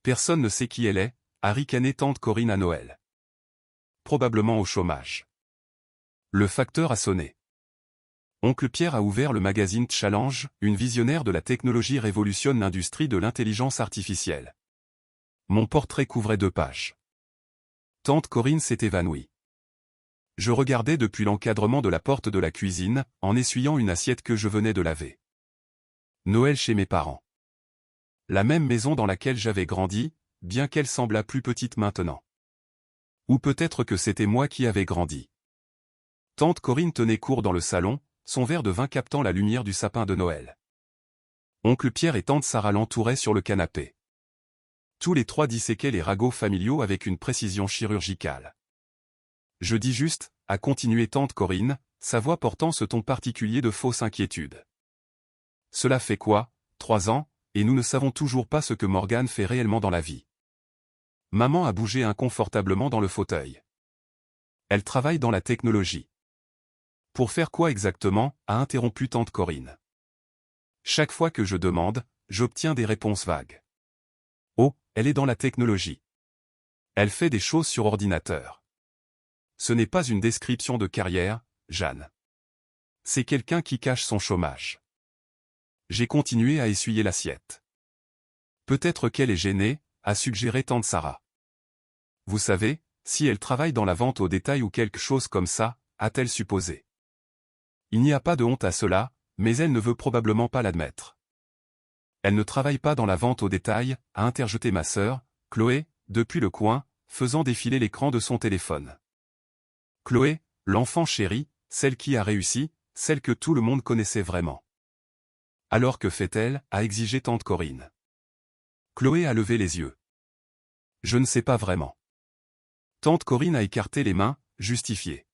Personne ne sait qui elle est, a ricané tante Corinne à Noël. Probablement au chômage. Le facteur a sonné. Oncle Pierre a ouvert le magazine Challenge, une visionnaire de la technologie révolutionne l'industrie de l'intelligence artificielle. Mon portrait couvrait 2 pages. Tante Corinne s'est évanouie. Je regardais depuis l'encadrement de la porte de la cuisine, en essuyant une assiette que je venais de laver. Noël chez mes parents. La même maison dans laquelle j'avais grandi, bien qu'elle semblât plus petite maintenant. Ou peut-être que c'était moi qui avais grandi. Tante Corinne tenait court dans le salon, son verre de vin captant la lumière du sapin de Noël. Oncle Pierre et tante Sarah l'entouraient sur le canapé. Tous les 3 disséquaient les ragots familiaux avec une précision chirurgicale. Je dis juste, a continué tante Corinne, sa voix portant ce ton particulier de fausse inquiétude. Cela fait quoi, 3 ans, et nous ne savons toujours pas ce que Morgane fait réellement dans la vie. Maman a bougé inconfortablement dans le fauteuil. Elle travaille dans la technologie. Pour faire quoi exactement, a interrompu tante Corinne. Chaque fois que je demande, j'obtiens des réponses vagues. Oh, elle est dans la technologie. Elle fait des choses sur ordinateur. Ce n'est pas une description de carrière, Jeanne. C'est quelqu'un qui cache son chômage. J'ai continué à essuyer l'assiette. Peut-être qu'elle est gênée, a suggéré tante Sarah. Vous savez, si elle travaille dans la vente au détail ou quelque chose comme ça, a-t-elle supposé. Il n'y a pas de honte à cela, mais elle ne veut probablement pas l'admettre. Elle ne travaille pas dans la vente au détail, a interjeté ma sœur, Chloé, depuis le coin, faisant défiler l'écran de son téléphone. Chloé, l'enfant chérie, celle qui a réussi, celle que tout le monde connaissait vraiment. Alors que fait-elle, a exigé tante Corinne. Chloé a levé les yeux. Je ne sais pas vraiment. Tante Corinne a écarté les mains, justifié.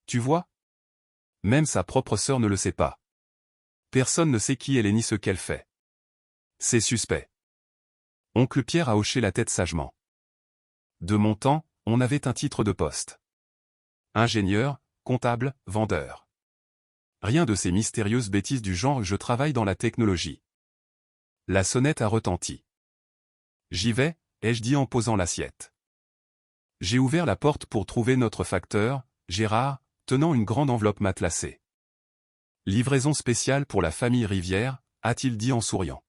Tu vois? Même sa propre sœur ne le sait pas. Personne ne sait qui elle est ni ce qu'elle fait. C'est suspect. Oncle Pierre a hoché la tête sagement. De mon temps, on avait un titre de poste. Ingénieur, comptable, vendeur. Rien de ces mystérieuses bêtises du genre « je travaille dans la technologie ». La sonnette a retenti. J'y vais, ai-je dit en posant l'assiette. J'ai ouvert la porte pour trouver notre facteur, Gérard, tenant une grande enveloppe matelassée. Livraison spéciale pour la famille Rivière, a-t-il dit en souriant.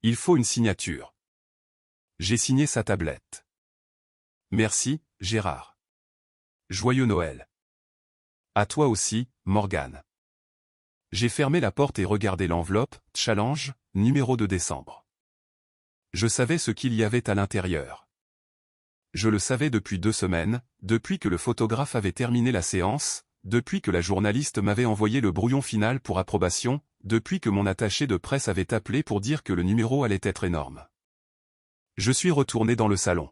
Il faut une signature. J'ai signé sa tablette. Merci, Gérard. Joyeux Noël. À toi aussi, Morgane. J'ai fermé la porte et regardé l'enveloppe, Challenge, numéro de décembre. Je savais ce qu'il y avait à l'intérieur. Je le savais depuis 2 semaines, depuis que le photographe avait terminé la séance, depuis que la journaliste m'avait envoyé le brouillon final pour approbation, depuis que mon attaché de presse avait appelé pour dire que le numéro allait être énorme. Je suis retourné dans le salon.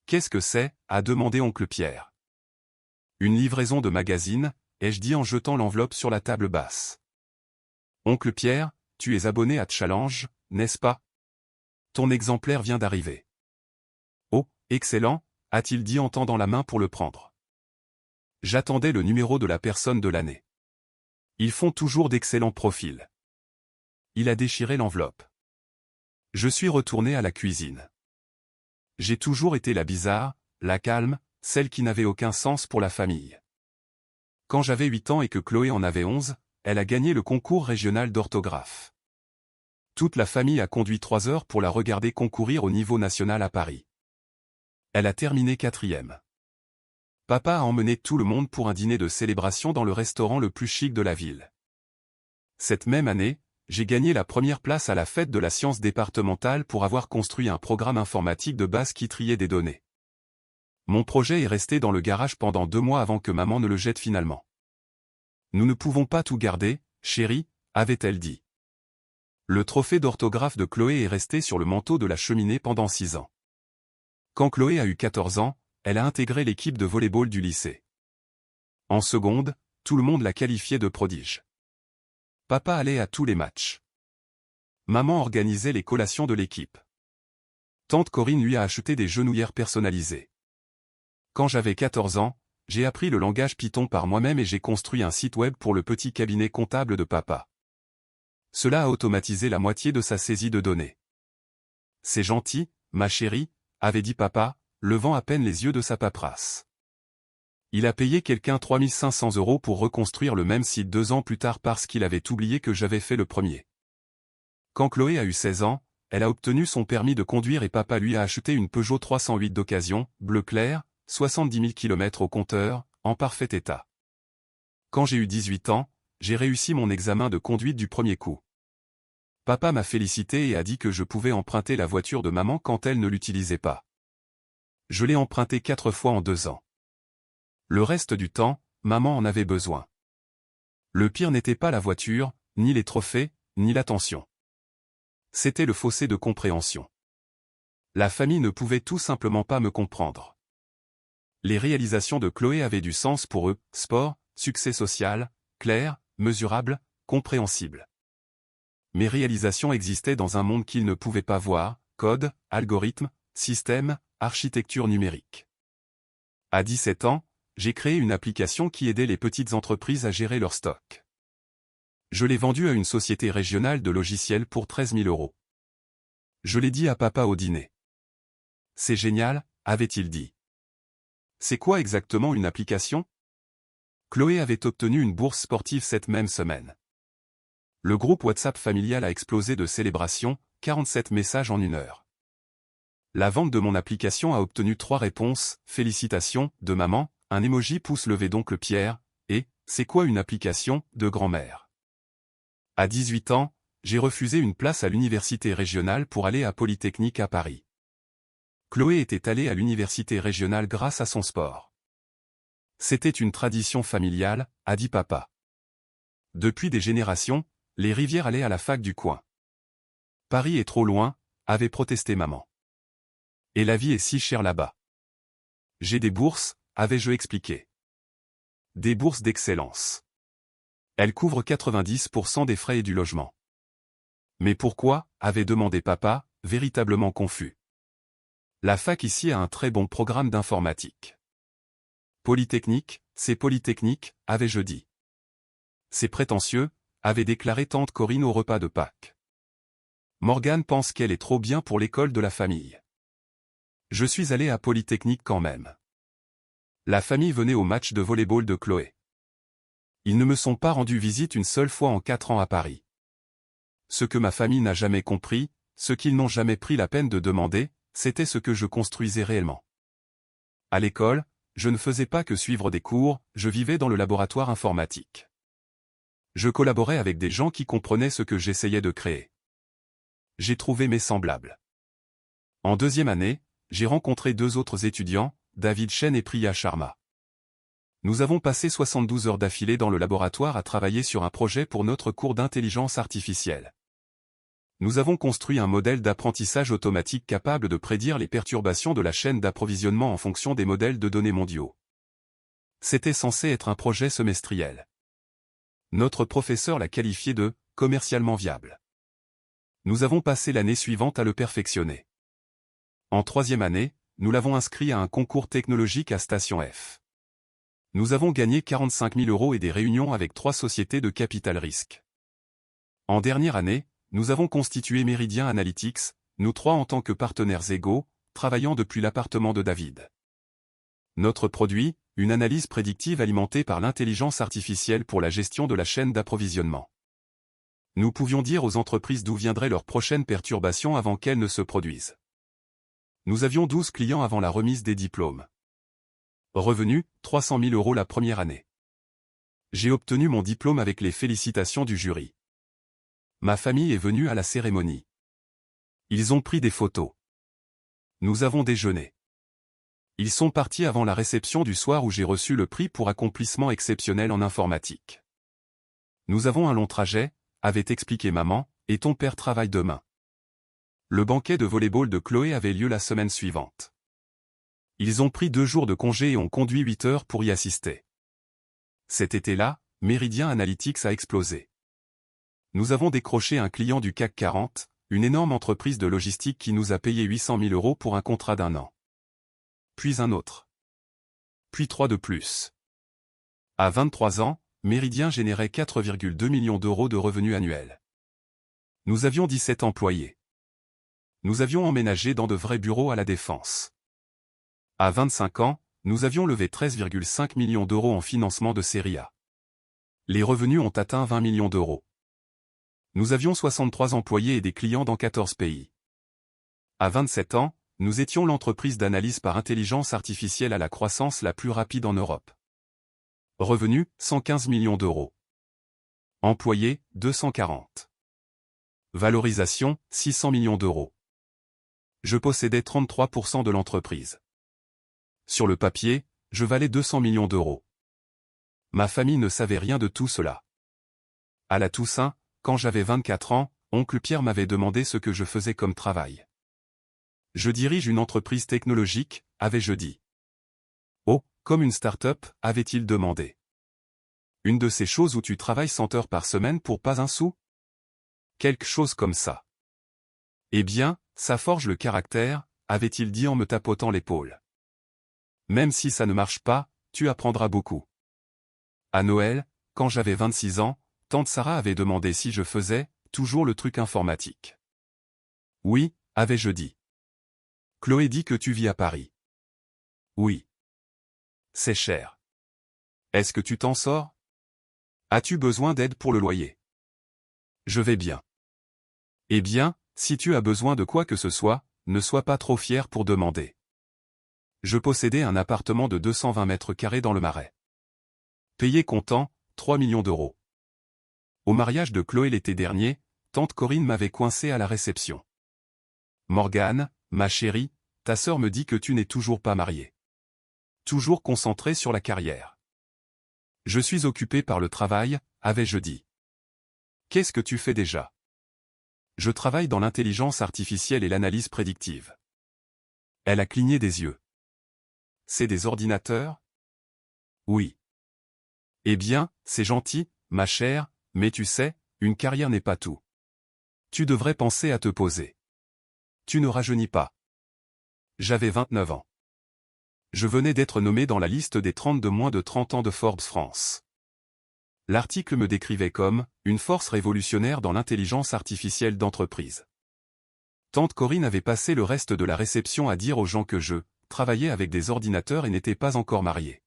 Qu'est-ce que c'est, a demandé oncle Pierre. Une livraison de magazine, ai-je dit en jetant l'enveloppe sur la table basse. Oncle Pierre, tu es abonné à Challenge, n'est-ce pas? Ton exemplaire vient d'arriver. Oh, excellent, a-t-il dit en tendant la main pour le prendre. J'attendais le numéro de la personne de l'année. Ils font toujours d'excellents profils. Il a déchiré l'enveloppe. Je suis retourné à la cuisine. J'ai toujours été la bizarre, la calme, celle qui n'avait aucun sens pour la famille. Quand j'avais 8 ans et que Chloé en avait 11, elle a gagné le concours régional d'orthographe. Toute la famille a conduit 3 heures pour la regarder concourir au niveau national à Paris. Elle a terminé 4e. Papa a emmené tout le monde pour un dîner de célébration dans le restaurant le plus chic de la ville. Cette même année, j'ai gagné la première place à la fête de la science départementale pour avoir construit un programme informatique de base qui triait des données. Mon projet est resté dans le garage pendant 2 mois avant que maman ne le jette finalement. Nous ne pouvons pas tout garder, chérie, avait-elle dit. Le trophée d'orthographe de Chloé est resté sur le manteau de la cheminée pendant 6 ans. Quand Chloé a eu 14 ans, elle a intégré l'équipe de volley-ball du lycée. En seconde, tout le monde l'a qualifiée de prodige. Papa allait à tous les matchs. Maman organisait les collations de l'équipe. Tante Corinne lui a acheté des genouillères personnalisées. Quand j'avais 14 ans, j'ai appris le langage Python par moi-même et j'ai construit un site web pour le petit cabinet comptable de papa. Cela a automatisé la moitié de sa saisie de données. C'est gentil, ma chérie, avait dit papa, levant à peine les yeux de sa paperasse. Il a payé quelqu'un 3 500 € pour reconstruire le même site 2 ans plus tard parce qu'il avait oublié que j'avais fait le premier. Quand Chloé a eu 16 ans, elle a obtenu son permis de conduire et papa lui a acheté une Peugeot 308 d'occasion, bleu clair, 70 000 km au compteur, en parfait état. Quand j'ai eu 18 ans, j'ai réussi mon examen de conduite du premier coup. Papa m'a félicité et a dit que je pouvais emprunter la voiture de maman quand elle ne l'utilisait pas. Je l'ai empruntée 4 fois en 2 ans. Le reste du temps, maman en avait besoin. Le pire n'était pas la voiture, ni les trophées, ni l'attention. C'était le fossé de compréhension. La famille ne pouvait tout simplement pas me comprendre. Les réalisations de Chloé avaient du sens pour eux, sport, succès social, clair, mesurable, compréhensible. Mes réalisations existaient dans un monde qu'ils ne pouvaient pas voir, code, algorithme, système, architecture numérique. À 17 ans, j'ai créé une application qui aidait les petites entreprises à gérer leur stock. Je l'ai vendue à une société régionale de logiciels pour 13 000 €. Je l'ai dit à papa au dîner. C'est génial, avait-il dit. C'est quoi exactement une application? Chloé avait obtenu une bourse sportive cette même semaine. Le groupe WhatsApp familial a explosé de célébrations, 47 messages en 1 heure. La vente de mon application a obtenu 3 réponses, félicitations, de maman, un emoji pouce levé d'oncle Pierre, et, c'est quoi une application, de grand-mère. À 18 ans, j'ai refusé une place à l'université régionale pour aller à Polytechnique à Paris. Chloé était allée à l'université régionale grâce à son sport. C'était une tradition familiale, a dit papa. Depuis des générations, les Rivières allaient à la fac du coin. Paris est trop loin, avait protesté maman. Et la vie est si chère là-bas. J'ai des bourses, avais-je expliqué. Des bourses d'excellence. Elles couvrent 90% des frais et du logement. Mais pourquoi, avait demandé papa, véritablement confus. La fac ici a un très bon programme d'informatique. Polytechnique, c'est Polytechnique, avais-je dit. C'est prétentieux, avait déclaré tante Corinne au repas de Pâques. Morgane pense qu'elle est trop bien pour l'école de la famille. Je suis allé à Polytechnique quand même. La famille venait au match de volley-ball de Chloé. Ils ne me sont pas rendus visite une seule fois en 4 ans à Paris. Ce que ma famille n'a jamais compris, ce qu'ils n'ont jamais pris la peine de demander, c'était ce que je construisais réellement. À l'école, je ne faisais pas que suivre des cours, je vivais dans le laboratoire informatique. Je collaborais avec des gens qui comprenaient ce que j'essayais de créer. J'ai trouvé mes semblables. En 2e année, j'ai rencontré 2 autres étudiants, David Chen et Priya Sharma. Nous avons passé 72 heures d'affilée dans le laboratoire à travailler sur un projet pour notre cours d'intelligence artificielle. Nous avons construit un modèle d'apprentissage automatique capable de prédire les perturbations de la chaîne d'approvisionnement en fonction des modèles de données mondiaux. C'était censé être un projet semestriel. Notre professeur l'a qualifié de « commercialement viable ». Nous avons passé l'année suivante à le perfectionner. En 3e année, nous l'avons inscrit à un concours technologique à Station F. Nous avons gagné 45 000 € et des réunions avec 3 sociétés de capital risque. En dernière année, nous avons constitué Méridien Analytics, nous 3 en tant que partenaires égaux, travaillant depuis l'appartement de David. Notre produit, une analyse prédictive alimentée par l'intelligence artificielle pour la gestion de la chaîne d'approvisionnement. Nous pouvions dire aux entreprises d'où viendraient leurs prochaines perturbations avant qu'elles ne se produisent. Nous avions 12 clients avant la remise des diplômes. Revenu, 300 000 € la première année. J'ai obtenu mon diplôme avec les félicitations du jury. Ma famille est venue à la cérémonie. Ils ont pris des photos. Nous avons déjeuné. Ils sont partis avant la réception du soir où j'ai reçu le prix pour accomplissement exceptionnel en informatique. Nous avons un long trajet, avait expliqué maman, et ton père travaille demain. Le banquet de volley-ball de Chloé avait lieu la semaine suivante. Ils ont pris 2 jours de congé et ont conduit 8 heures pour y assister. Cet été-là, Méridien Analytics a explosé. Nous avons décroché un client du CAC 40, une énorme entreprise de logistique qui nous a payé 800 000 € pour un contrat d'1 an. Puis un autre. Puis 3 de plus. À 23 ans, Méridien générait 4,2 millions € de revenus annuels. Nous avions 17 employés. nous avions emménagé dans de vrais bureaux à La Défense. À 25 ans, nous avions levé 13,5 millions d'euros en financement de série A. Les revenus ont atteint 20 millions d'euros. Nous avions 63 employés et des clients dans 14 pays. À 27 ans, nous étions l'entreprise d'analyse par intelligence artificielle à la croissance la plus rapide en Europe. Revenus, 115 millions d'euros. Employés, 240. Valorisation, 600 millions d'euros. Je possédais 33% de l'entreprise. Sur le papier, je valais 200 millions d'euros. Ma famille ne savait rien de tout cela. À la Toussaint, quand j'avais 24 ans, oncle Pierre m'avait demandé ce que je faisais comme travail. Je dirige une entreprise technologique, avais-je dit. Oh, comme une start-up, avait-il demandé. Une de ces choses où tu travailles 100 heures par semaine pour pas un sou? Quelque chose comme ça. Eh bien, ça forge le caractère, avait-il dit en me tapotant l'épaule. Même si ça ne marche pas, tu apprendras beaucoup. À Noël, quand j'avais 26 ans, tante Sarah avait demandé si je faisais, toujours le truc informatique. Oui, avais-je dit. Chloé dit que tu vis à Paris. Oui. C'est cher. Est-ce que tu t'en sors? As-tu besoin d'aide pour le loyer? Je vais bien. Eh bien, si tu as besoin de quoi que ce soit, ne sois pas trop fier pour demander. Je possédais un appartement de 220 mètres carrés dans le Marais. Payé comptant, 3 millions d'euros. Au mariage de Chloé l'été dernier, tante Corinne m'avait coincé à la réception. Morgane, ma chérie, ta sœur me dit que tu n'es toujours pas mariée. Toujours concentrée sur la carrière. Je suis occupé par le travail, avais-je dit. Qu'est-ce que tu fais déjà? Je travaille dans l'intelligence artificielle et l'analyse prédictive. Elle a cligné des yeux. C'est des ordinateurs? Oui. Eh bien, c'est gentil, ma chère, mais tu sais, une carrière n'est pas tout. Tu devrais penser à te poser. Tu ne rajeunis pas. J'avais 29 ans. Je venais d'être nommé dans la liste des 30 de moins de 30 ans de Forbes France. L'article me décrivait comme « une force révolutionnaire dans l'intelligence artificielle d'entreprise ». Tante Corinne avait passé le reste de la réception à dire aux gens que je travaillais avec des ordinateurs et n'étais pas encore marié.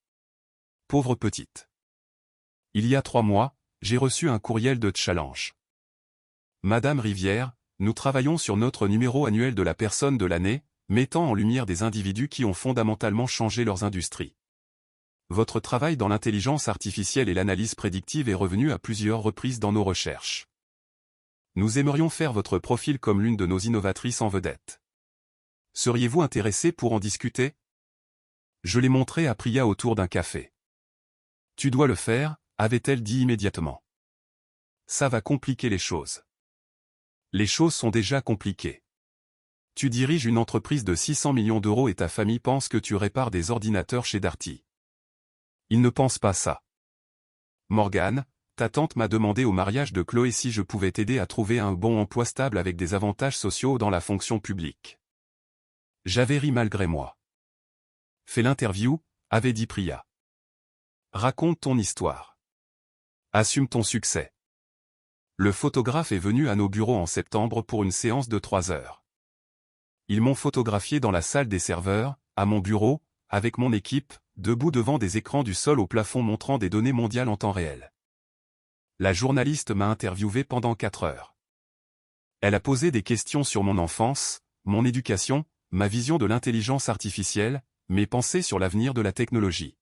Pauvre petite. Il y a 3 mois, j'ai reçu un courriel de Challenge. Madame Rivière, nous travaillons sur notre numéro annuel de la personne de l'année, mettant en lumière des individus qui ont fondamentalement changé leurs industries. Votre travail dans l'intelligence artificielle et l'analyse prédictive est revenu à plusieurs reprises dans nos recherches. Nous aimerions faire votre profil comme l'une de nos innovatrices en vedette. Seriez-vous intéressé pour en discuter? Je l'ai montré à Priya autour d'un café. Tu dois le faire, avait-elle dit immédiatement. Ça va compliquer les choses. Les choses sont déjà compliquées. Tu diriges une entreprise de 600 millions d'euros et ta famille pense que tu répares des ordinateurs chez Darty. Ils ne pensent pas ça. Morgane, ta tante m'a demandé au mariage de Chloé si je pouvais t'aider à trouver un bon emploi stable avec des avantages sociaux dans la fonction publique. J'avais ri malgré moi. Fais l'interview, avait dit Priya. Raconte ton histoire. Assume ton succès. Le photographe est venu à nos bureaux en septembre pour une séance de 3 heures. Ils m'ont photographié dans la salle des serveurs, à mon bureau, avec mon équipe, debout devant des écrans du sol au plafond montrant des données mondiales en temps réel. La journaliste m'a interviewé pendant 4 heures. Elle a posé des questions sur mon enfance, mon éducation, ma vision de l'intelligence artificielle, mes pensées sur l'avenir de la technologie.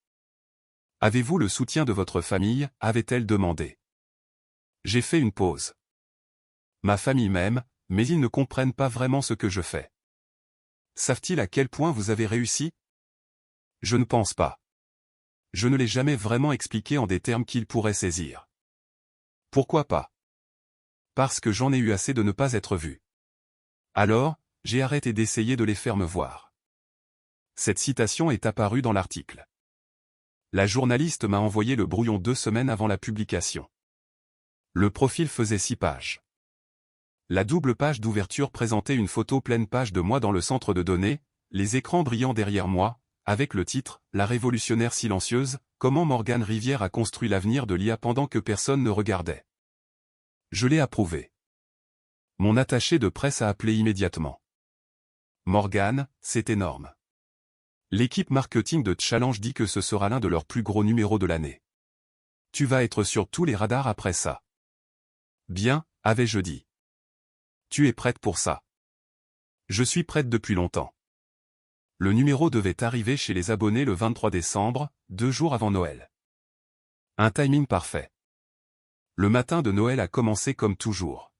Avez-vous le soutien de votre famille, avait-elle demandé. J'ai fait une pause. Ma famille m'aime, mais ils ne comprennent pas vraiment ce que je fais. Savent-ils à quel point vous avez réussi? Je ne pense pas. Je ne l'ai jamais vraiment expliqué en des termes qu'ils pourraient saisir. Pourquoi pas? Parce que j'en ai eu assez de ne pas être vu. Alors, j'ai arrêté d'essayer de les faire me voir. Cette citation est apparue dans l'article. La journaliste m'a envoyé le brouillon 2 semaines avant la publication. Le profil faisait 6 pages. La double page d'ouverture présentait une photo pleine page de moi dans le centre de données, les écrans brillants derrière moi, avec le titre « La révolutionnaire silencieuse, comment Morgane Rivière a construit l'avenir de l'IA pendant que personne ne regardait ». Je l'ai approuvé. Mon attaché de presse a appelé immédiatement. Morgane, c'est énorme. L'équipe marketing de Challenge dit que ce sera l'un de leurs plus gros numéros de l'année. Tu vas être sur tous les radars après ça. Bien, avais-je dit. Tu es prête pour ça? Je suis prête depuis longtemps. Le numéro devait arriver chez les abonnés le 23 décembre, 2 jours avant Noël. Un timing parfait. Le matin de Noël a commencé comme toujours.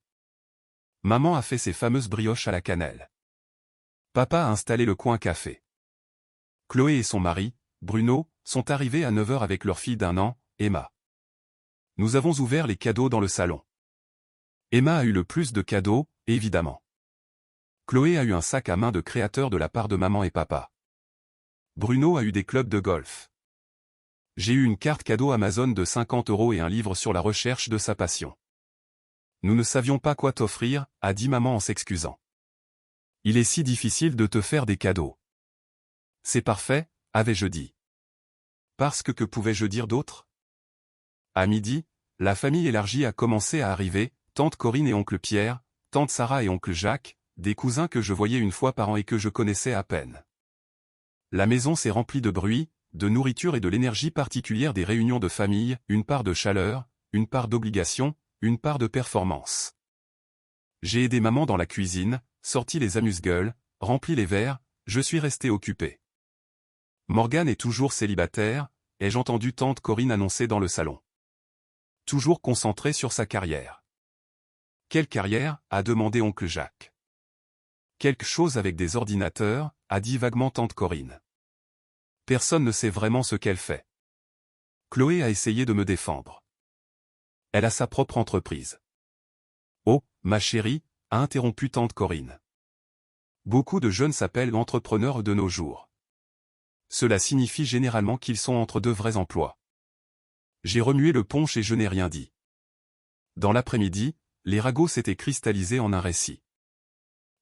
Maman a fait ses fameuses brioches à la cannelle. Papa a installé le coin café. Chloé et son mari, Bruno, sont arrivés à 9 h avec leur fille d'1 an, Emma. Nous avons ouvert les cadeaux dans le salon. Emma a eu le plus de cadeaux, évidemment. Chloé a eu un sac à main de créateur de la part de maman et papa. Bruno a eu des clubs de golf. J'ai eu une carte cadeau Amazon de 50 € et un livre sur la recherche de sa passion. Nous ne savions pas quoi t'offrir, a dit maman en s'excusant. Il est si difficile de te faire des cadeaux. C'est parfait, avais-je dit. Parce que pouvais-je dire d'autre? À midi, la famille élargie a commencé à arriver, tante Corinne et oncle Pierre, tante Sarah et oncle Jacques, des cousins que je voyais une fois par an et que je connaissais à peine. La maison s'est remplie de bruit, de nourriture et de l'énergie particulière des réunions de famille, une part de chaleur, une part d'obligation, une part de performance. J'ai aidé maman dans la cuisine, sorti les amuse-gueules, rempli les verres, je suis resté occupé. Morgane est toujours célibataire, ai-je entendu tante Corinne annoncer dans le salon. Toujours concentrée sur sa carrière. Quelle carrière, a demandé oncle Jacques. Quelque chose avec des ordinateurs, a dit vaguement tante Corinne. Personne ne sait vraiment ce qu'elle fait. Chloé a essayé de me défendre. Elle a sa propre entreprise. Oh, ma chérie, a interrompu tante Corinne. Beaucoup de jeunes s'appellent entrepreneurs de nos jours. Cela signifie généralement qu'ils sont entre deux vrais emplois. J'ai remué le punch et je n'ai rien dit. Dans l'après-midi, les ragots s'étaient cristallisés en un récit.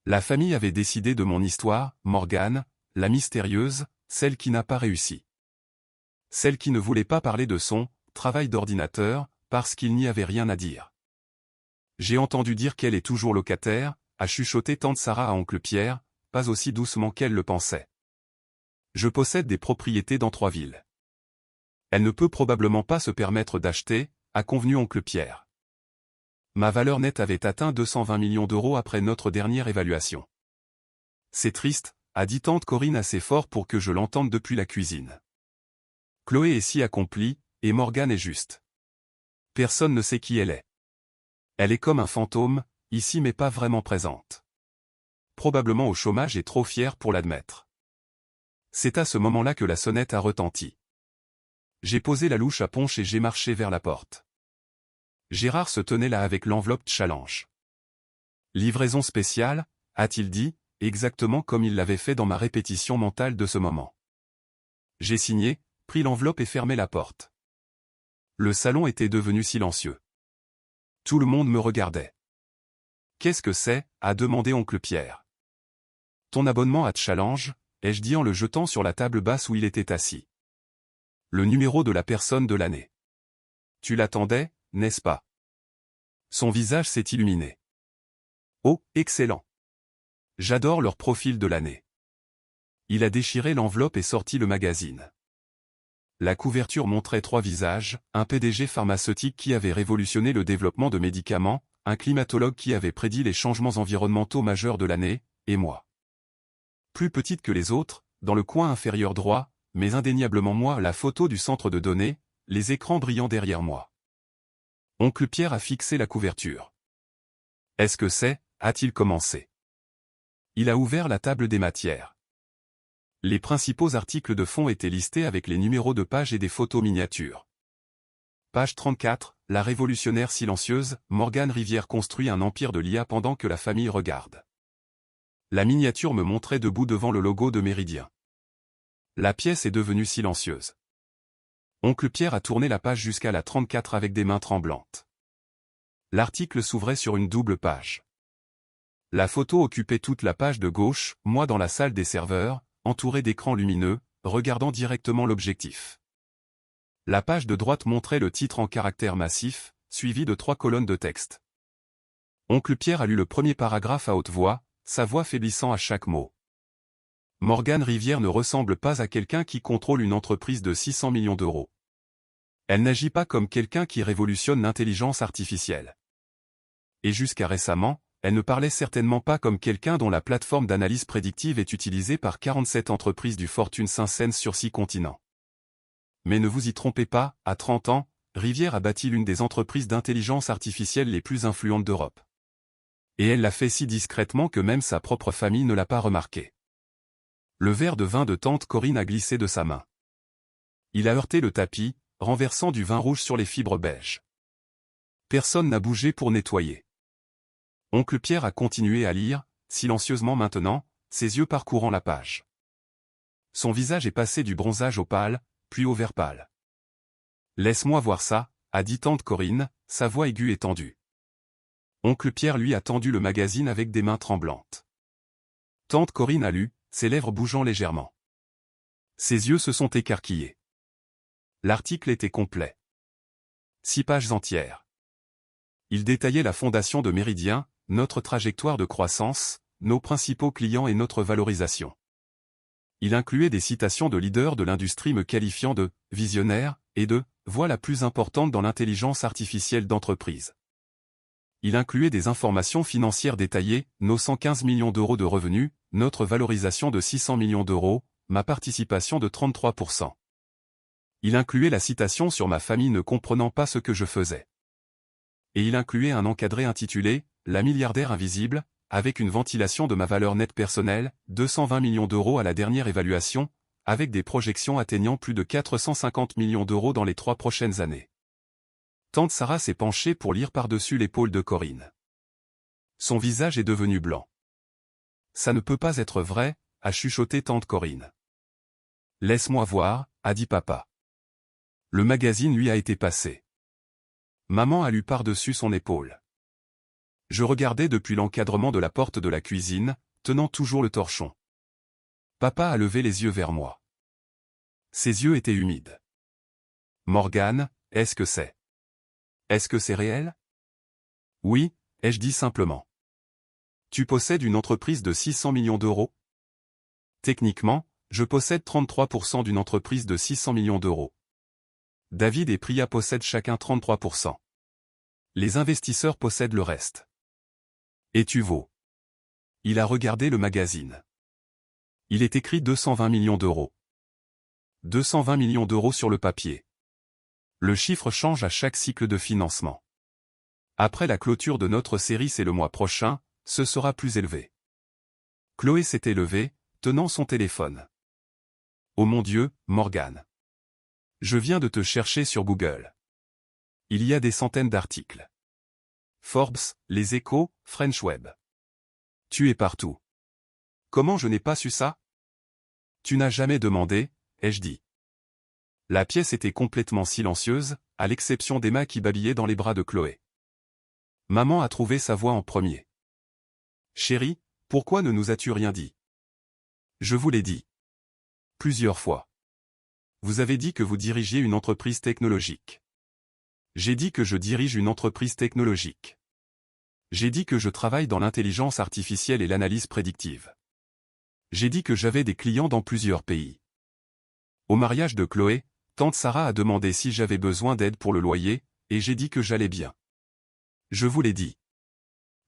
La famille avait décidé de mon histoire, Morgane, la mystérieuse, celle qui n'a pas réussi. Celle qui ne voulait pas parler de son travail d'ordinateur, parce qu'il n'y avait rien à dire. J'ai entendu dire qu'elle est toujours locataire, a chuchoté tante Sarah à oncle Pierre, pas aussi doucement qu'elle le pensait. Je possède des propriétés dans 3 villes. Elle ne peut probablement pas se permettre d'acheter, a convenu oncle Pierre. Ma valeur nette avait atteint 220 millions d'euros après notre dernière évaluation. C'est triste, a dit tante Corinne assez fort pour que je l'entende depuis la cuisine. Chloé est si accomplie, et Morgane est juste. Personne ne sait qui elle est. Elle est comme un fantôme, ici mais pas vraiment présente. Probablement au chômage et trop fière pour l'admettre. C'est à ce moment-là que la sonnette a retenti. J'ai posé la louche à punch et j'ai marché vers la porte. Gérard se tenait là avec l'enveloppe Challenge. Livraison spéciale, a-t-il dit, exactement comme il l'avait fait dans ma répétition mentale de ce moment. J'ai signé, pris l'enveloppe et fermé la porte. Le salon était devenu silencieux. Tout le monde me regardait. Qu'est-ce que c'est, a demandé oncle Pierre. Ton abonnement à Challenge, ai-je dit en le jetant sur la table basse où il était assis. Le numéro de la personne de l'année. Tu l'attendais, n'est-ce pas? Son visage s'est illuminé. Oh, excellent. J'adore leur profil de l'année. Il a déchiré l'enveloppe et sorti le magazine. La couverture montrait 3 visages, un PDG pharmaceutique qui avait révolutionné le développement de médicaments, un climatologue qui avait prédit les changements environnementaux majeurs de l'année, et moi. Plus petite que les autres, dans le coin inférieur droit, mais indéniablement moi la photo du centre de données, les écrans brillants derrière moi. Oncle Pierre a fixé la couverture. Est-ce que c'est, a-t-il commencé. Il a ouvert la table des matières. Les principaux articles de fond étaient listés avec les numéros de page et des photos miniatures. Page 34, la révolutionnaire silencieuse, Morgane Rivière construit un empire de l'IA pendant que la famille regarde. La miniature me montrait debout devant le logo de Méridien. La pièce est devenue silencieuse. Oncle Pierre a tourné la page jusqu'à la 34 avec des mains tremblantes. L'article s'ouvrait sur une double page. La photo occupait toute la page de gauche, moi dans la salle des serveurs, entouré d'écrans lumineux, regardant directement l'objectif. La page de droite montrait le titre en caractères massifs, suivi de 3 colonnes de texte. Oncle Pierre a lu le premier paragraphe à haute voix, sa voix faiblissant à chaque mot. Morgane Rivière ne ressemble pas à quelqu'un qui contrôle une entreprise de 600 millions d'euros. Elle n'agit pas comme quelqu'un qui révolutionne l'intelligence artificielle. Et jusqu'à récemment, elle ne parlait certainement pas comme quelqu'un dont la plateforme d'analyse prédictive est utilisée par 47 entreprises du Fortune 500 sur 6 continents. Mais ne vous y trompez pas, à 30 ans, Rivière a bâti l'une des entreprises d'intelligence artificielle les plus influentes d'Europe. Et elle l'a fait si discrètement que même sa propre famille ne l'a pas remarqué. Le verre de vin de tante Corinne a glissé de sa main. Il a heurté le tapis, renversant du vin rouge sur les fibres beiges. Personne n'a bougé pour nettoyer. Oncle Pierre a continué à lire, silencieusement maintenant, ses yeux parcourant la page. Son visage est passé du bronzage au pâle, puis au vert pâle. « Laisse-moi voir ça », a dit tante Corinne, sa voix aiguë et tendue. Oncle Pierre lui a tendu le magazine avec des mains tremblantes. Tante Corinne a lu, ses lèvres bougeant légèrement. Ses yeux se sont écarquillés. L'article était complet. 6 pages entières. Il détaillait la fondation de Méridien, notre trajectoire de croissance, nos principaux clients et notre valorisation. Il incluait des citations de leaders de l'industrie me qualifiant de « visionnaire » et de « voix la plus importante dans l'intelligence artificielle d'entreprise ». Il incluait des informations financières détaillées, nos 115 millions d'euros de revenus, notre valorisation de 600 millions d'euros, ma participation de 33%. Il incluait la citation sur ma famille ne comprenant pas ce que je faisais. Et il incluait un encadré intitulé « La milliardaire invisible », avec une ventilation de ma valeur nette personnelle, 220 millions d'euros à la dernière évaluation, avec des projections atteignant plus de 450 millions d'euros dans les 3 prochaines années. Tante Sarah s'est penchée pour lire par-dessus l'épaule de Corinne. Son visage est devenu blanc. « Ça ne peut pas être vrai », a chuchoté tante Corinne. « Laisse-moi voir », a dit papa. Le magazine lui a été passé. Maman a lu par-dessus son épaule. Je regardais depuis l'encadrement de la porte de la cuisine, tenant toujours le torchon. Papa a levé les yeux vers moi. Ses yeux étaient humides. « Morgane, est-ce que c'est ? Est-ce que c'est réel ? » « Oui », ai-je dit simplement. « Tu possèdes une entreprise de 600 millions d'euros ? » Techniquement, je possède 33% d'une entreprise de 600 millions d'euros. David et Priya possèdent chacun 33%. Les investisseurs possèdent le reste. Et tu vaux. Il a regardé le magazine. Il est écrit 220 millions d'euros. 220 millions d'euros sur le papier. Le chiffre change à chaque cycle de financement. Après la clôture de notre série c'est le mois prochain, ce sera plus élevé. Chloé s'était levée, tenant son téléphone. Oh mon Dieu, Morgane. Je viens de te chercher sur Google. Il y a des centaines d'articles. Forbes, Les Échos, French Web. Tu es partout. Comment je n'ai pas su ça ? Tu n'as jamais demandé, ai-je dit. La pièce était complètement silencieuse, à l'exception d'Emma qui babillait dans les bras de Chloé. Maman a trouvé sa voix en premier. Chérie, pourquoi ne nous as-tu rien dit ? Je vous l'ai dit. Plusieurs fois. Vous avez dit que vous dirigiez une entreprise technologique. J'ai dit que je dirige une entreprise technologique. J'ai dit que je travaille dans l'intelligence artificielle et l'analyse prédictive. J'ai dit que j'avais des clients dans plusieurs pays. Au mariage de Chloé, tante Sarah a demandé si j'avais besoin d'aide pour le loyer, et j'ai dit que j'allais bien. Je vous l'ai dit.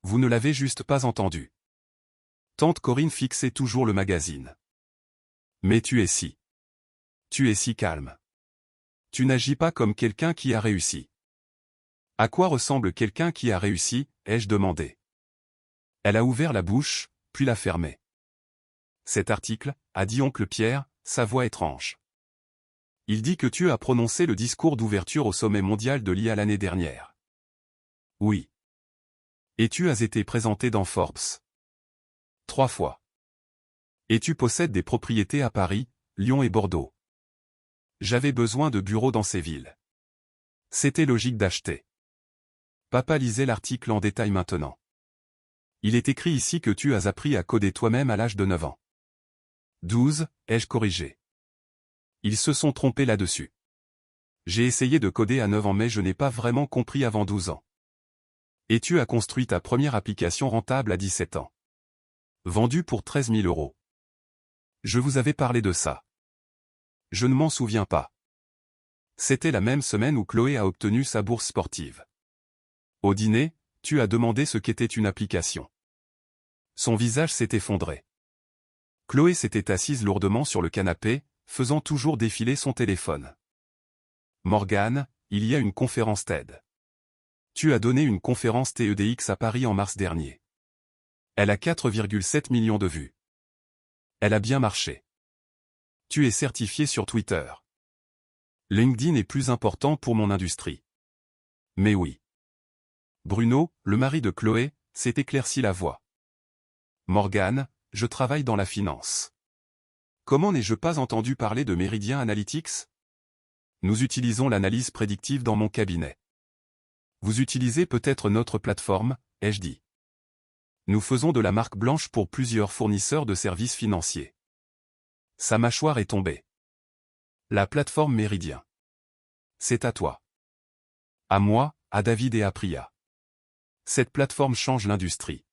Vous ne l'avez juste pas entendu. Tante Corinne fixait toujours le magazine. Mais tu es si. Tu es si calme. Tu n'agis pas comme quelqu'un qui a réussi. À quoi ressemble quelqu'un qui a réussi, ai-je demandé. Elle a ouvert la bouche, puis l'a fermée. Cet article, a dit oncle Pierre, sa voix étrange. Il dit que tu as prononcé le discours d'ouverture au sommet mondial de l'IA l'année dernière. Oui. Et tu as été présenté dans Forbes. 3 fois. Et tu possèdes des propriétés à Paris, Lyon et Bordeaux. J'avais besoin de bureaux dans ces villes. C'était logique d'acheter. Papa lisait l'article en détail maintenant. Il est écrit ici que tu as appris à coder toi-même à l'âge de 9 ans. 12, ai-je corrigé. Ils se sont trompés là-dessus. J'ai essayé de coder à 9 ans mais je n'ai pas vraiment compris avant 12 ans. Et tu as construit ta première application rentable à 17 ans. Vendue pour 13 000 euros. Je vous avais parlé de ça. Je ne m'en souviens pas. C'était la même semaine où Chloé a obtenu sa bourse sportive. Au dîner, tu as demandé ce qu'était une application. Son visage s'est effondré. Chloé s'était assise lourdement sur le canapé, faisant toujours défiler son téléphone. Morgane, il y a une conférence TED. Tu as donné une conférence TEDx à Paris en mars dernier. Elle a 4,7 millions de vues. Elle a bien marché. Tu es certifié sur Twitter. LinkedIn est plus important pour mon industrie. Mais oui. Bruno, le mari de Chloé, s'est éclairci la voix. Morgane, je travaille dans la finance. Comment n'ai-je pas entendu parler de Meridian Analytics? Nous utilisons l'analyse prédictive dans mon cabinet. Vous utilisez peut-être notre plateforme, ai-je dit. Nous faisons de la marque blanche pour plusieurs fournisseurs de services financiers. Sa mâchoire est tombée. La plateforme Meridian. C'est à toi. À moi, à David et à Priya. Cette plateforme change l'industrie.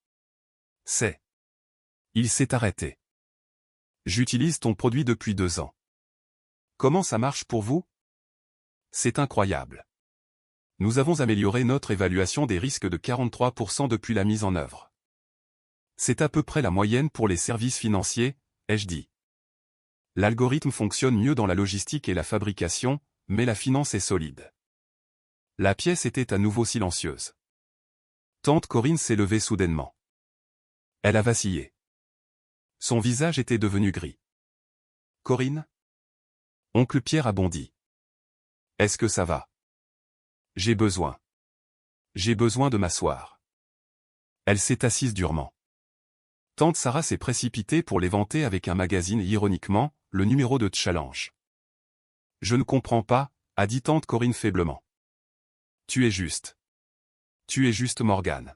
Il s'est arrêté. J'utilise ton produit depuis 2 ans. Comment ça marche pour vous? C'est incroyable. Nous avons amélioré notre évaluation des risques de 43% depuis la mise en œuvre. C'est à peu près la moyenne pour les services financiers, ai-je dit. L'algorithme fonctionne mieux dans la logistique et la fabrication, mais la finance est solide. La pièce était à nouveau silencieuse. Tante Corinne s'est levée soudainement. Elle a vacillé. Son visage était devenu gris. Corinne? Oncle Pierre a bondi. Est-ce que ça va? J'ai besoin de m'asseoir. Elle s'est assise durement. Tante Sarah s'est précipitée pour les vanter avec un magazine et ironiquement, le numéro de Challenge. Je ne comprends pas, a dit tante Corinne faiblement. Tu es juste Morgane.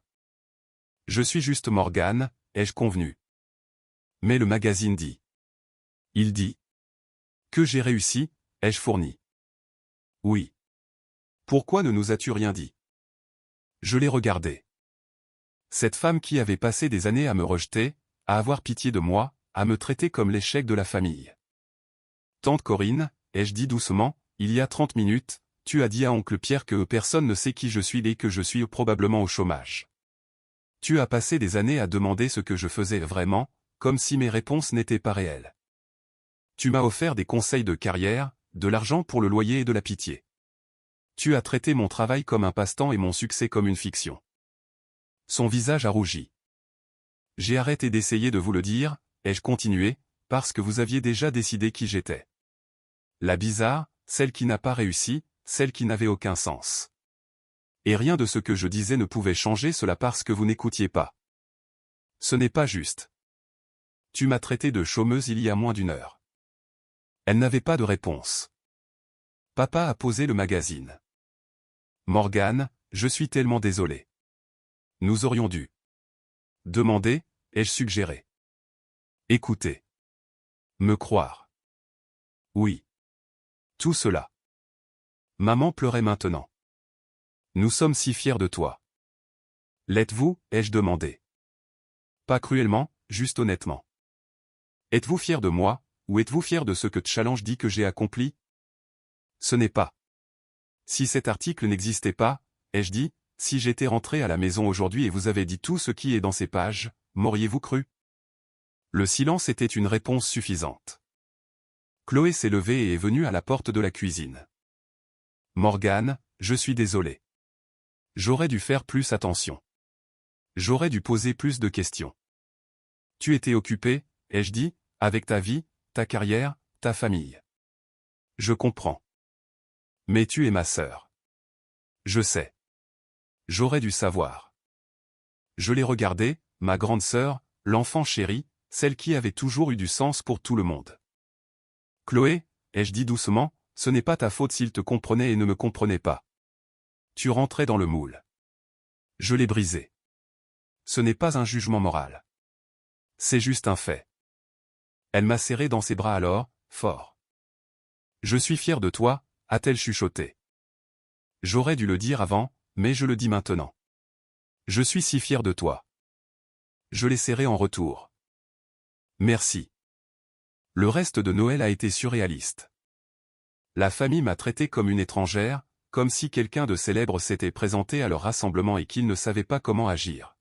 Je suis juste Morgane, ai-je convenu. Mais le magazine dit. Il dit. Que j'ai réussi, ai-je fourni. Oui. Pourquoi ne nous as-tu rien dit? Je l'ai regardé. Cette femme qui avait passé des années à me rejeter, à avoir pitié de moi, à me traiter comme l'échec de la famille. Tante Corinne, ai-je dit doucement, il y a 30 minutes, tu as dit à oncle Pierre que personne ne sait qui je suis et que je suis probablement au chômage. Tu as passé des années à demander ce que je faisais vraiment, comme si mes réponses n'étaient pas réelles. Tu m'as offert des conseils de carrière, de l'argent pour le loyer et de la pitié. Tu as traité mon travail comme un passe-temps et mon succès comme une fiction. Son visage a rougi. J'ai arrêté d'essayer de vous le dire, ai-je continué, parce que vous aviez déjà décidé qui j'étais. La bizarre, celle qui n'a pas réussi, celle qui n'avait aucun sens. Et rien de ce que je disais ne pouvait changer cela parce que vous n'écoutiez pas. Ce n'est pas juste. Tu m'as traité de chômeuse il y a moins d'1 heure. Elle n'avait pas de réponse. Papa a posé le magazine. Morgane, je suis tellement désolé. Nous aurions dû. Demander, ai-je suggéré. Écouter. Me croire. Oui. Tout cela. Maman pleurait maintenant. Nous sommes si fiers de toi. L'êtes-vous, ai-je demandé. Pas cruellement, juste honnêtement. Êtes-vous fiers de moi, ou êtes-vous fiers de ce que Challenge dit que j'ai accompli? Ce n'est pas. Si cet article n'existait pas, ai-je dit, si j'étais rentré à la maison aujourd'hui et vous avez dit tout ce qui est dans ces pages, m'auriez-vous cru? Le silence était une réponse suffisante. Chloé s'est levée et est venue à la porte de la cuisine. Morgane, je suis désolé. J'aurais dû faire plus attention. J'aurais dû poser plus de questions. Tu étais occupée, ai-je dit, avec ta vie, ta carrière, ta famille. Je comprends. Mais tu es ma sœur. Je sais. J'aurais dû savoir. Je l'ai regardée, ma grande sœur, l'enfant chéri, celle qui avait toujours eu du sens pour tout le monde. Chloé, ai-je dit doucement, ce n'est pas ta faute s'il te comprenait et ne me comprenait pas. Tu rentrais dans le moule. Je l'ai brisé. Ce n'est pas un jugement moral. C'est juste un fait. Elle m'a serré dans ses bras alors, fort. Je suis fier de toi, a-t-elle chuchoté. J'aurais dû le dire avant, mais je le dis maintenant. Je suis si fier de toi. Je l'ai serré en retour. Merci. Le reste de Noël a été surréaliste. La famille m'a traité comme une étrangère, comme si quelqu'un de célèbre s'était présenté à leur rassemblement et qu'ils ne savaient pas comment agir.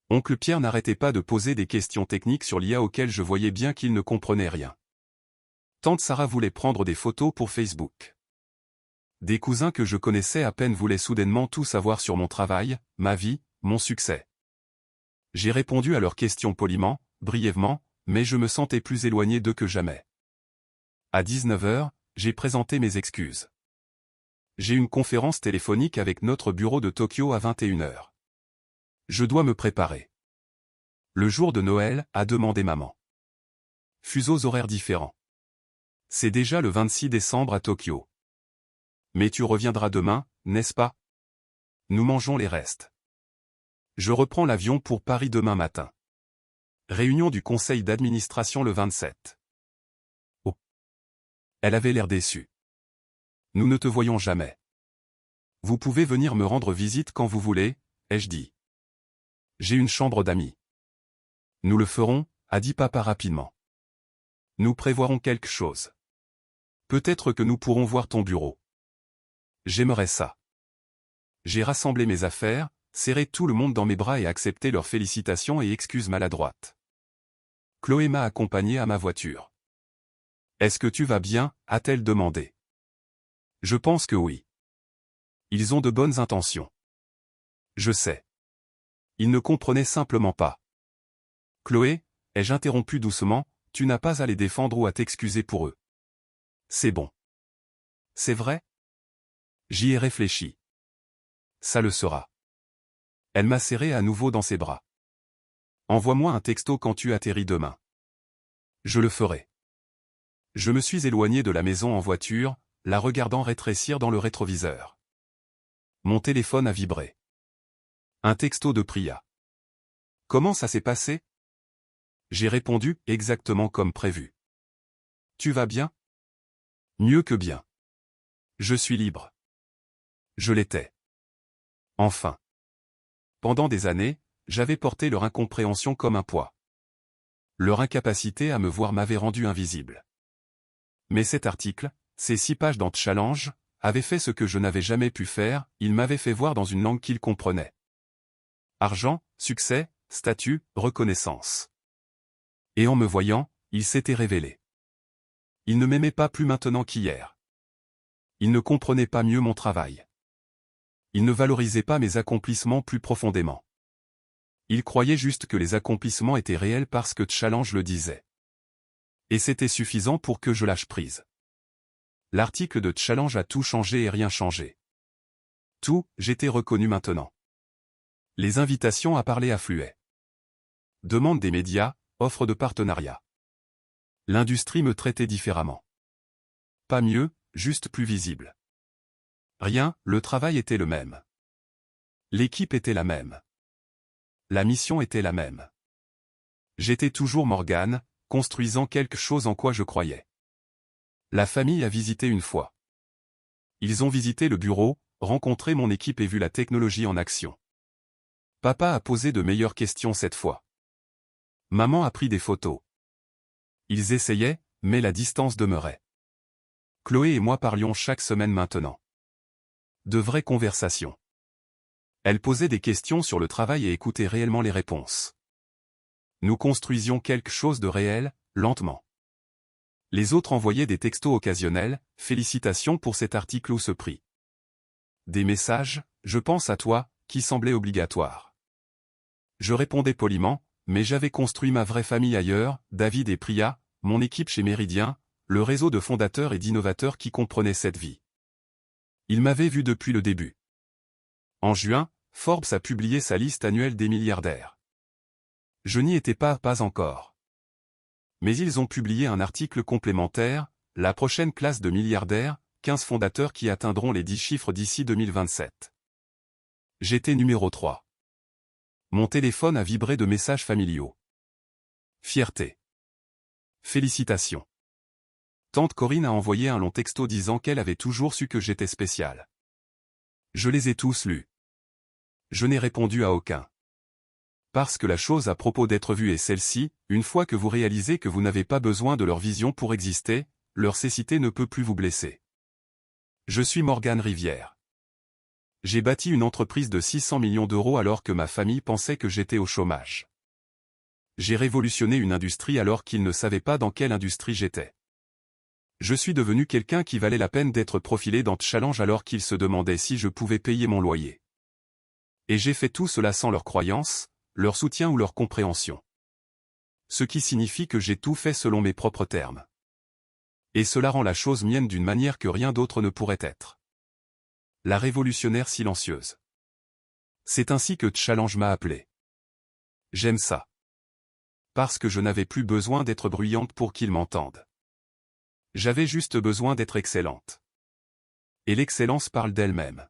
Oncle Pierre n'arrêtait pas de poser des questions techniques sur l'IA auxquelles je voyais bien qu'il ne comprenait rien. Tante Sarah voulait prendre des photos pour Facebook. Des cousins que je connaissais à peine voulaient soudainement tout savoir sur mon travail, ma vie, mon succès. J'ai répondu à leurs questions poliment, brièvement, mais je me sentais plus éloigné d'eux que jamais. À 19h, j'ai présenté mes excuses. J'ai une conférence téléphonique avec notre bureau de Tokyo à 21h. Je dois me préparer. Le jour de Noël, a demandé maman. Fuseaux horaires différents. C'est déjà le 26 décembre à Tokyo. Mais tu reviendras demain, n'est-ce pas? Nous mangeons les restes. Je reprends l'avion pour Paris demain matin. Réunion du conseil d'administration le 27. Oh. Elle avait l'air déçue. Nous ne te voyons jamais. Vous pouvez venir me rendre visite quand vous voulez, ai-je dit. J'ai une chambre d'amis. Nous le ferons, a dit papa rapidement. Nous prévoirons quelque chose. Peut-être que nous pourrons voir ton bureau. J'aimerais ça. J'ai rassemblé mes affaires, serré tout le monde dans mes bras et accepté leurs félicitations et excuses maladroites. Chloé m'a accompagné à ma voiture. Est-ce que tu vas bien, a-t-elle demandé. Je pense que oui. Ils ont de bonnes intentions. Je sais. Ils ne comprenaient simplement pas. Chloé, ai-je interrompu doucement, tu n'as pas à les défendre ou à t'excuser pour eux. C'est bon. C'est vrai? J'y ai réfléchi. Ça le sera. Elle m'a serré à nouveau dans ses bras. Envoie-moi un texto quand tu atterris demain. Je le ferai. Je me suis éloigné de la maison en voiture, la regardant rétrécir dans le rétroviseur. Mon téléphone a vibré. Un texto de Priya. Comment ça s'est passé? J'ai répondu exactement comme prévu. Tu vas bien? Mieux que bien. Je suis libre. Je l'étais. Enfin. Pendant des années, j'avais porté leur incompréhension comme un poids. Leur incapacité à me voir m'avait rendu invisible. Mais cet article, ces 6 pages dans Challenge, avait fait ce que je n'avais jamais pu faire, il m'avait fait voir dans une langue qu'ils comprenaient. Argent, succès, statut, reconnaissance. Et en me voyant, il s'était révélé. Il ne m'aimait pas plus maintenant qu'hier. Il ne comprenait pas mieux mon travail. Il ne valorisait pas mes accomplissements plus profondément. Il croyait juste que les accomplissements étaient réels parce que Challenge le disait. Et c'était suffisant pour que je lâche prise. L'article de Challenge a tout changé et rien changé. Tout, j'étais reconnu maintenant. Les invitations à parler affluaient. Demande des médias, offre de partenariat. L'industrie me traitait différemment. Pas mieux, juste plus visible. Rien, le travail était le même. L'équipe était la même. La mission était la même. J'étais toujours Morgane, construisant quelque chose en quoi je croyais. La famille a visité une fois. Ils ont visité le bureau, rencontré mon équipe et vu la technologie en action. Papa a posé de meilleures questions cette fois. Maman a pris des photos. Ils essayaient, mais la distance demeurait. Chloé et moi parlions chaque semaine maintenant. De vraies conversations. Elle posait des questions sur le travail et écoutait réellement les réponses. Nous construisions quelque chose de réel, lentement. Les autres envoyaient des textos occasionnels, félicitations pour cet article ou ce prix. Des messages, je pense à toi, qui semblaient obligatoires. Je répondais poliment, mais j'avais construit ma vraie famille ailleurs, David et Priya, mon équipe chez Méridien, le réseau de fondateurs et d'innovateurs qui comprenaient cette vie. Ils m'avaient vu depuis le début. En juin, Forbes a publié sa liste annuelle des milliardaires. Je n'y étais pas encore. Mais ils ont publié un article complémentaire, la prochaine classe de milliardaires, 15 fondateurs qui atteindront les 10 chiffres d'ici 2027. J'étais numéro 3. Mon téléphone a vibré de messages familiaux. Fierté. Félicitations. Tante Corinne a envoyé un long texto disant qu'elle avait toujours su que j'étais spécial. Je les ai tous lus. Je n'ai répondu à aucun. Parce que la chose à propos d'être vue est celle-ci, une fois que vous réalisez que vous n'avez pas besoin de leur vision pour exister, leur cécité ne peut plus vous blesser. Je suis Morgane Rivière. J'ai bâti une entreprise de 600 millions d'euros alors que ma famille pensait que j'étais au chômage. J'ai révolutionné une industrie alors qu'ils ne savaient pas dans quelle industrie j'étais. Je suis devenu quelqu'un qui valait la peine d'être profilé dans Challenge alors qu'ils se demandaient si je pouvais payer mon loyer. Et j'ai fait tout cela sans leur croyance, leur soutien ou leur compréhension. Ce qui signifie que j'ai tout fait selon mes propres termes. Et cela rend la chose mienne d'une manière que rien d'autre ne pourrait être. La révolutionnaire silencieuse. C'est ainsi que Challenge m'a appelé. J'aime ça. Parce que je n'avais plus besoin d'être bruyante pour qu'ils m'entendent. J'avais juste besoin d'être excellente. Et l'excellence parle d'elle-même.